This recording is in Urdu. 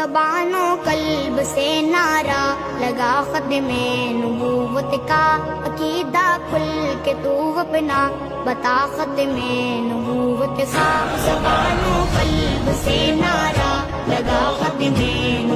زبان و قلب سے نعرہ لگا ختم نبوت کا، عقیدہ کھل کے تو اپنا بتا ختم نبوت کا، زبان و قلب سے نعرہ لگا ختم